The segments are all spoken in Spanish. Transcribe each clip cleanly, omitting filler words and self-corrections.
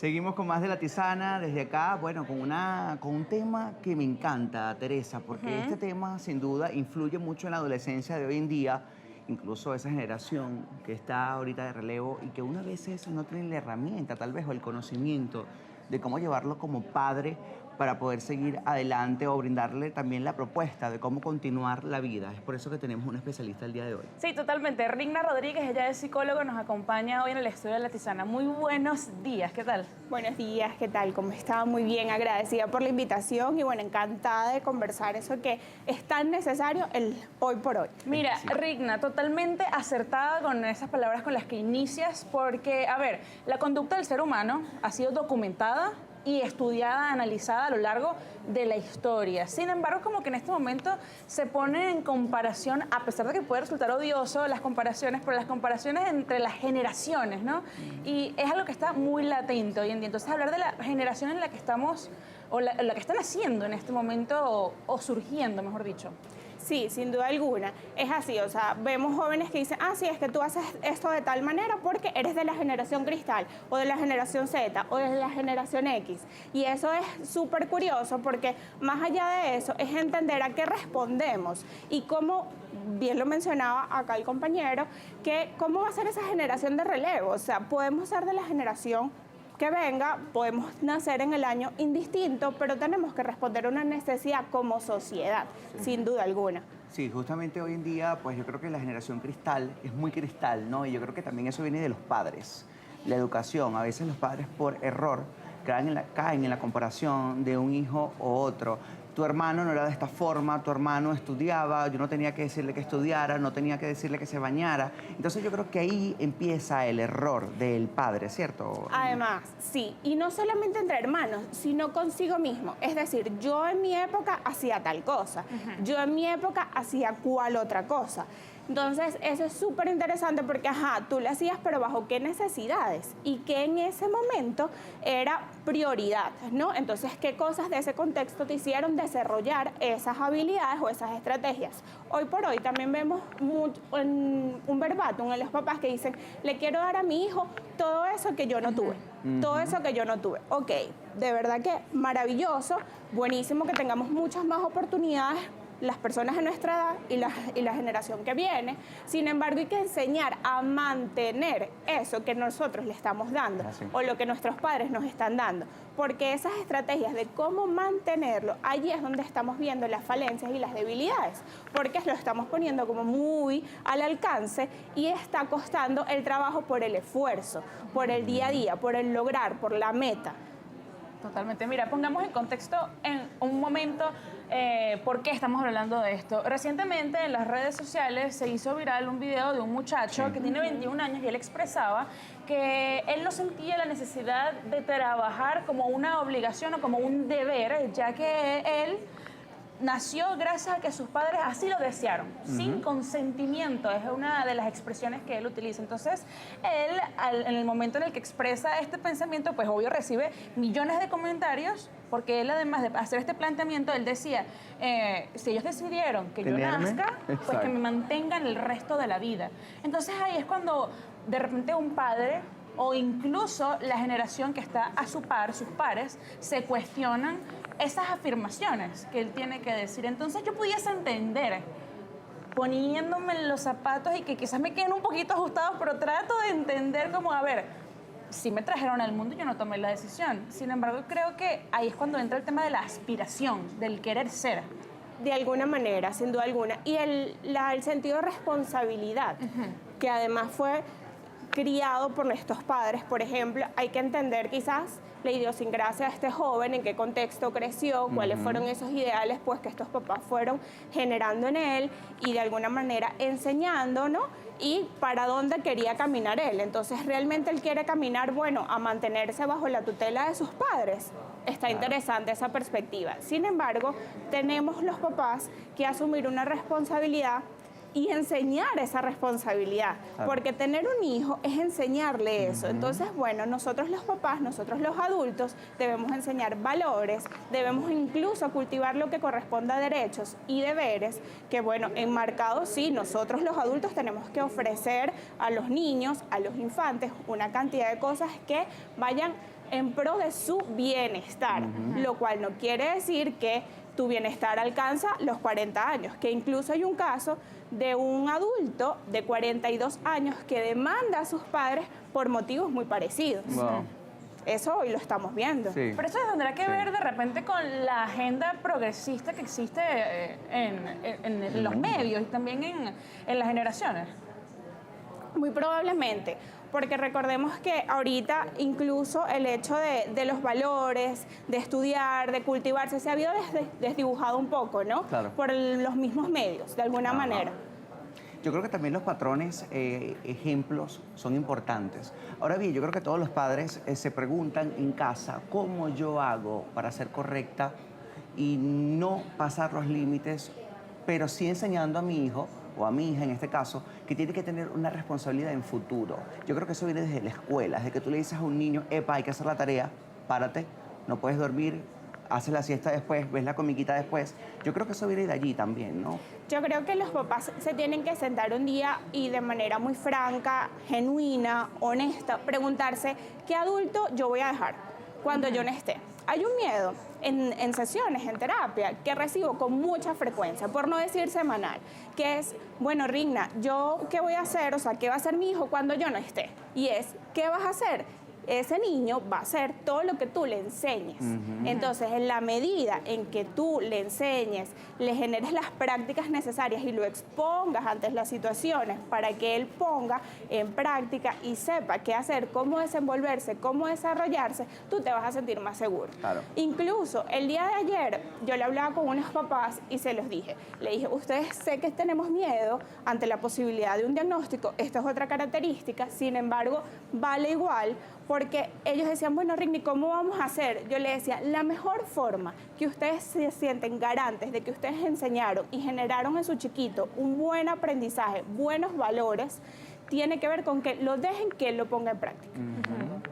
Seguimos con más de La Tisana desde acá, bueno, con un tema que me encanta, Teresa, porque este tema sin duda influye mucho en la adolescencia de hoy en día, incluso esa generación que está ahorita de relevo y que una vez no tiene la herramienta tal vez o el conocimiento de cómo llevarlo como padre para poder seguir adelante o brindarle también la propuesta de cómo continuar la vida. Es por eso que tenemos un especialista el día de hoy. Sí, totalmente. Rigna Rodríguez, ella es psicóloga, nos acompaña hoy en el estudio de La Tisana. Muy buenos días, ¿qué tal? Buenos días, ¿qué tal? ¿Cómo está? Muy bien, agradecida por la invitación y bueno, encantada de conversar eso que es tan necesario el hoy por hoy. Mira, Sí. Rigna, totalmente acertada con esas palabras con las que inicias, porque, a ver, la conducta del ser humano ha sido documentada y estudiada, analizada a lo largo de la historia. Sin embargo, como que en este momento se pone en comparación, a pesar de que puede resultar odioso las comparaciones, pero las comparaciones entre las generaciones, ¿no? Y es algo que está muy latente hoy en día. Entonces, hablar de la generación en la que estamos, o la que están haciendo en este momento, o surgiendo, mejor dicho. Sí, sin duda alguna. Es así, o sea, vemos jóvenes que dicen, ah, sí, es que tú haces esto de tal manera porque eres de la generación cristal, o de la generación Z, o de la generación X. Y eso es súper curioso porque más allá de eso es entender a qué respondemos y cómo, bien lo mencionaba acá el compañero, que cómo va a ser esa generación de relevo. O sea, podemos ser de la generación que venga, podemos nacer en el año indistinto, pero tenemos que responder a una necesidad como sociedad, sin duda alguna. Sí, justamente hoy en día, pues yo creo que la generación cristal es muy cristal, ¿no? Y yo creo que también eso viene de los padres. La educación, a veces los padres por error caen en la comparación de un hijo o otro. Tu hermano no era de esta forma, tu hermano estudiaba, yo no tenía que decirle que estudiara, no tenía que decirle que se bañara. Entonces yo creo que ahí empieza el error del padre, ¿cierto? Además, sí, y no solamente entre hermanos, sino consigo mismo. Es decir, yo en mi época hacía tal cosa, yo en mi época hacía cual otra cosa. Entonces, eso es súper interesante porque, ajá, tú lo hacías, pero ¿bajo qué necesidades? Y que en ese momento era prioridad, ¿no? Entonces, ¿qué cosas de ese contexto te hicieron desarrollar esas habilidades o esas estrategias? Hoy por hoy también vemos un verbatim en los papás que dicen, le quiero dar a mi hijo todo eso que yo no tuve. Todo eso que yo no tuve. Ok, de verdad que maravilloso, buenísimo que tengamos muchas más oportunidades las personas de nuestra edad y la generación que viene. Sin embargo, hay que enseñar a mantener eso que nosotros le estamos dando o lo que nuestros padres nos están dando. Porque esas estrategias de cómo mantenerlo, allí es donde estamos viendo las falencias y las debilidades. Porque lo estamos poniendo como muy al alcance y está costando el trabajo por el esfuerzo, por el día a día, por el lograr, por la meta. Totalmente. Mira, pongamos en contexto en un momento por qué estamos hablando de esto. Recientemente en las redes sociales se hizo viral un video de un muchacho que tiene 21 años y él expresaba que él no sentía la necesidad de trabajar como una obligación o como un deber, ya que él nació gracias a que sus padres así lo desearon, sin consentimiento, es una de las expresiones que él utiliza. Entonces, él, en el momento en el que expresa este pensamiento, pues obvio recibe millones de comentarios, porque él además de hacer este planteamiento, él decía, si ellos decidieron que yo nazca, pues que me mantengan el resto de la vida. Entonces ahí es cuando de repente un padre o incluso la generación que está a su par, sus pares, se cuestionan esas afirmaciones que él tiene que decir. Entonces yo pudiese entender, poniéndome en los zapatos y que quizás me queden un poquito ajustados, pero trato de entender como, a ver, si me trajeron al mundo y yo no tomé la decisión. Sin embargo, creo que ahí es cuando entra el tema de la aspiración, del querer ser. De alguna manera, sin duda alguna. Y el sentido de responsabilidad, que además fue criado por nuestros padres, por ejemplo, hay que entender quizás la idiosincrasia de este joven, en qué contexto creció, cuáles fueron esos ideales pues que estos papás fueron generando en él y de alguna manera enseñando, ¿no? Y para dónde quería caminar él. Entonces, ¿realmente él quiere caminar, bueno, a mantenerse bajo la tutela de sus padres? Está interesante esa perspectiva. Sin embargo, tenemos los papás que asumir una responsabilidad y enseñar esa responsabilidad, porque tener un hijo es enseñarle eso. Entonces, bueno, nosotros los papás, nosotros los adultos, debemos enseñar valores, debemos incluso cultivar lo que corresponde a derechos y deberes, que bueno, enmarcados sí, nosotros los adultos tenemos que ofrecer a los niños, a los infantes, una cantidad de cosas que vayan en pro de su bienestar, lo cual no quiere decir que tu bienestar alcanza los 40 años, que incluso hay un caso de un adulto de 42 años que demanda a sus padres por motivos muy parecidos. Wow. Eso hoy lo estamos viendo. Sí. Pero eso tendrá que ver de repente con la agenda progresista que existe en los medios y también en las generaciones. Muy probablemente, porque recordemos que ahorita incluso el hecho de los valores, de estudiar, de cultivarse, se ha habido desdibujado un poco, ¿no? Claro. Por los mismos medios, de alguna manera. Yo creo que también los patrones, ejemplos, son importantes. Ahora bien, yo creo que todos los padres se preguntan en casa cómo yo hago para ser correcta y no pasar los límites, pero sí enseñando a mi hijo o a mi hija en este caso, que tiene que tener una responsabilidad en futuro. Yo creo que eso viene desde la escuela, desde que tú le dices a un niño, epa, hay que hacer la tarea, párate, no puedes dormir, haces la siesta después, ves la comiquita después. Yo creo que eso viene de allí también, ¿no? Yo creo que los papás se tienen que sentar un día y de manera muy franca, genuina, honesta, preguntarse, ¿qué adulto yo voy a dejar cuando yo no esté? Hay un miedo en sesiones, en terapia, que recibo con mucha frecuencia, por no decir semanal, que es, bueno, Rigna, ¿yo qué voy a hacer? O sea, ¿qué va a hacer mi hijo cuando yo no esté? Y es, ¿qué vas a hacer? Ese niño va a hacer todo lo que tú le enseñes. Entonces, en la medida en que tú le enseñes, le generes las prácticas necesarias y lo expongas ante las situaciones para que él ponga en práctica y sepa qué hacer, cómo desenvolverse, cómo desarrollarse, tú te vas a sentir más seguro. Claro. Incluso, el día de ayer, yo le hablaba con unos papás y se los dije. Le dije, ustedes sé que tenemos miedo ante la posibilidad de un diagnóstico, esta es otra característica, sin embargo, vale igual, porque ellos decían, bueno, Rigni, ¿cómo vamos a hacer? Yo le decía, la mejor forma que ustedes se sienten garantes de que ustedes enseñaron y generaron en su chiquito un buen aprendizaje, buenos valores, tiene que ver con que lo dejen que él lo ponga en práctica.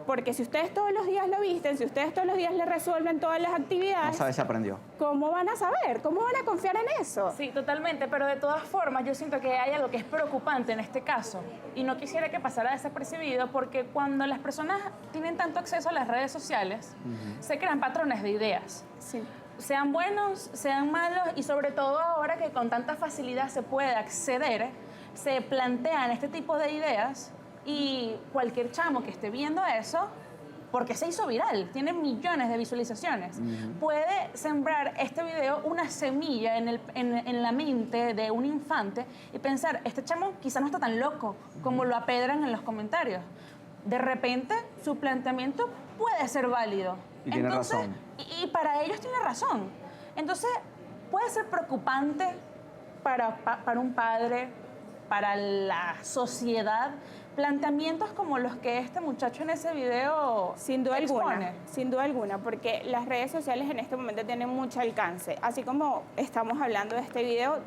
Porque si ustedes todos los días lo visten, si ustedes todos los días le resuelven todas las actividades, No sabes si aprendió. ¿cómo van a saber? ¿Cómo van a confiar en eso? Sí, totalmente, pero de todas formas yo siento que hay algo que es preocupante en este caso y no quisiera que pasara desapercibido porque cuando las personas tienen tanto acceso a las redes sociales, se crean patrones de ideas. Sí. Sean buenos, sean malos y sobre todo ahora que con tanta facilidad se puede acceder, se plantean este tipo de ideas y cualquier chamo que esté viendo eso, porque se hizo viral, tiene millones de visualizaciones, puede sembrar este video una semilla en la mente de un infante y pensar, este chamo quizás no está tan loco como lo apedran en los comentarios. De repente, su planteamiento puede ser válido. Y tiene razón. Y para ellos tiene razón. Entonces, puede ser preocupante para un padre, para la sociedad, planteamientos como los que este muchacho en ese video Sin duda expone. alguna, sin duda alguna, porque las redes sociales en este momento tienen mucho alcance. Así como estamos hablando de este video,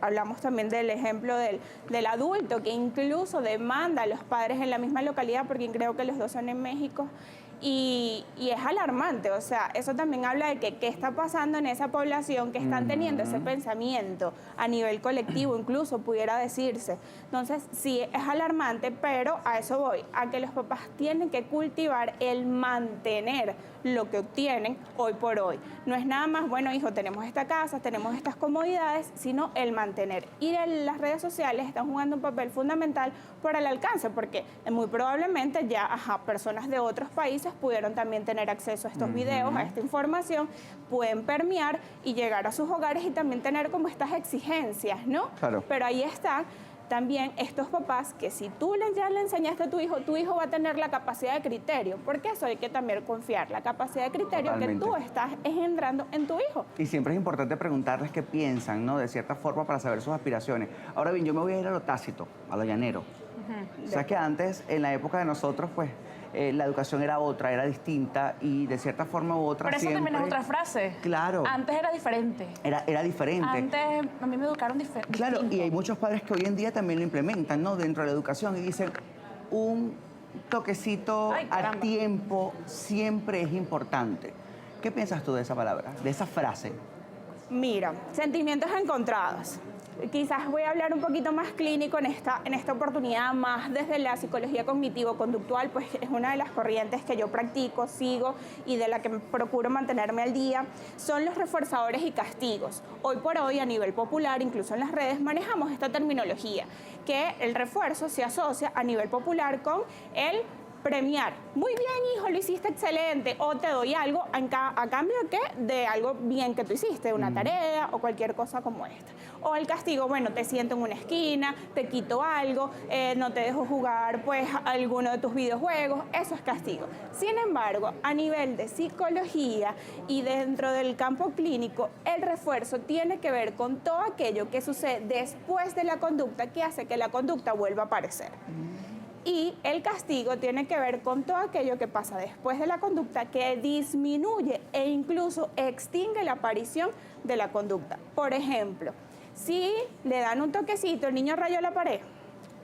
hablamos también del ejemplo del adulto que incluso demanda a los padres en la misma localidad, porque creo que los dos son en México. Y es alarmante, o sea, eso también habla de que qué está pasando en esa población que están teniendo ese pensamiento a nivel colectivo, incluso pudiera decirse. Entonces, sí, es alarmante, pero a eso voy, a que los papás tienen que cultivar el mantener lo que obtienen hoy por hoy. No es nada más, bueno, hijo, tenemos esta casa, tenemos estas comodidades, sino el mantener. Y las redes sociales están jugando un papel fundamental por el alcance, porque muy probablemente ya personas de otros países pudieron también tener acceso a estos videos, a esta información, pueden permear y llegar a sus hogares y también tener como estas exigencias, ¿no? Claro. Pero ahí están también estos papás que si tú ya le enseñaste a tu hijo va a tener la capacidad de criterio, porque eso hay que también confiar, la capacidad de criterio Totalmente. que tú estás engendrando en tu hijo. Y siempre es importante preguntarles qué piensan, ¿no? De cierta forma para saber sus aspiraciones. Ahora bien, yo me voy a ir a lo tácito, a lo llanero. O sea que antes, en la época de nosotros, pues, la educación era otra, era distinta y de cierta forma u otra Pero eso siempre... también es otra frase. Claro. Antes era diferente. Era diferente. Antes a mí me educaron diferente. Claro, y hay muchos padres que hoy en día también lo implementan, ¿no? Dentro de la educación y dicen, un toquecito Ay, a caramba. tiempo siempre es importante. ¿Qué piensas tú de esa palabra, de esa frase? Mira, sentimientos encontrados. Quizás voy a hablar un poquito más clínico en esta oportunidad, más desde la psicología cognitivo-conductual, pues es una de las corrientes que yo practico, sigo y de la que procuro mantenerme al día, son los reforzadores y castigos. Hoy por hoy, a nivel popular, incluso en las redes, manejamos esta terminología, que el refuerzo se asocia a nivel popular con el premiar. Muy bien, hijo, lo hiciste excelente. O te doy algo a cambio de ¿qué? De algo bien que tú hiciste, una tarea o cualquier cosa como esta. O el castigo, bueno, te siento en una esquina, te quito algo, no te dejo jugar pues alguno de tus videojuegos. Eso es castigo. Sin embargo, a nivel de psicología y dentro del campo clínico, el refuerzo tiene que ver con todo aquello que sucede después de la conducta que hace que la conducta vuelva a aparecer. Y el castigo tiene que ver con todo aquello que pasa después de la conducta que disminuye e incluso extingue la aparición de la conducta. Por ejemplo, si le dan un toquecito, el niño rayó la pared,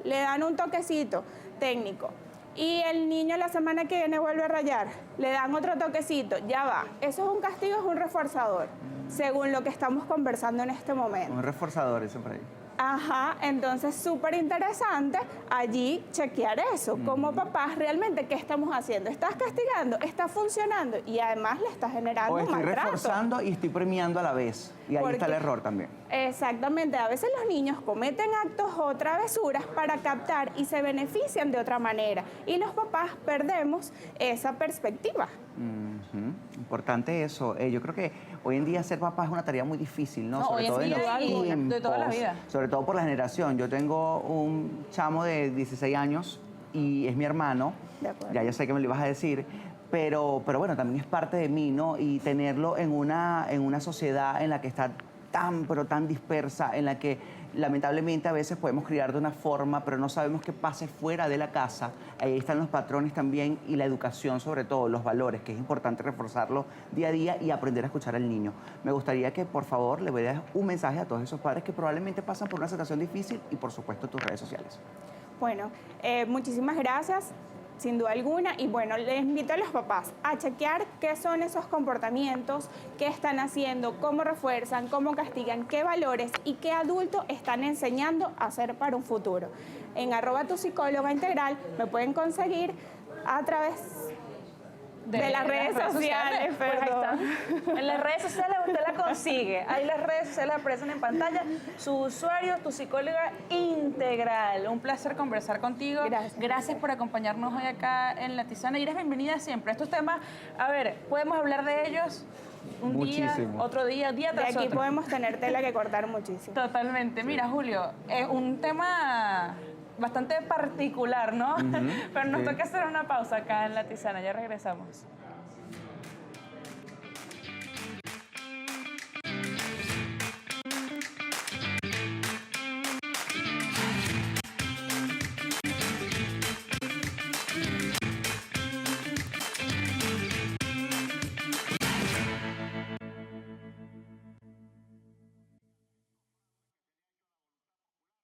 le dan un toquecito técnico y el niño la semana que viene vuelve a rayar, le dan otro toquecito, ya va. Eso es un castigo, es un reforzador, según lo que estamos conversando en este momento. Un reforzador, eso por ahí. Ajá, entonces súper interesante allí chequear eso. Como papás, realmente, ¿qué estamos haciendo? ¿Estás castigando? ¿Está funcionando? Y además le estás generando O un estoy maltrato. reforzando y estoy premiando a la vez. Y ahí está el Porque- error también. Exactamente, a veces los niños cometen actos o travesuras para captar y se benefician de otra manera. Y los papás perdemos esa perspectiva. Ujú. Importante eso. Yo creo que hoy en día ser papá es una tarea muy difícil, ¿no? No, hoy en día y de toda la vida. Sobre todo por la generación. Yo tengo un chamo de 16 años y es mi hermano. De acuerdo. Ya yo sé que me lo ibas a decir. Pero bueno, también es parte de mí, ¿no? Y tenerlo en una sociedad en la que está tan, pero tan dispersa, en la que lamentablemente a veces podemos criar de una forma, pero no sabemos qué pase fuera de la casa. Ahí están los patrones también y la educación, sobre todo, los valores, que es importante reforzarlo día a día y aprender a escuchar al niño. Me gustaría que, por favor, le veas un mensaje a todos esos padres que probablemente pasan por una situación difícil y, por supuesto, tus redes sociales. Bueno, muchísimas gracias, sin duda alguna. Y bueno, les invito a los papás a chequear qué son esos comportamientos, qué están haciendo, cómo refuerzan, cómo castigan, qué valores y qué adulto están enseñando a hacer para un futuro. En @tupsicólogaintegral me pueden conseguir a través de las redes sociales, Pues ahí perdón. está. En las redes sociales usted la consigue. Ahí las redes sociales aparecen en pantalla. Su usuario, tu psicóloga integral. Un placer conversar contigo. Gracias. Gracias por acompañarnos hoy acá en La Tisana. Y eres bienvenida siempre. Estos temas, a ver, podemos hablar de ellos un día, Muchísimo. otro día, día De tras aquí otro. podemos tener tela que cortar muchísimo. Totalmente. Mira, Julio, es un tema bastante particular, ¿no? Pero nos sí. toca hacer una pausa acá en La Tisana. Ya regresamos.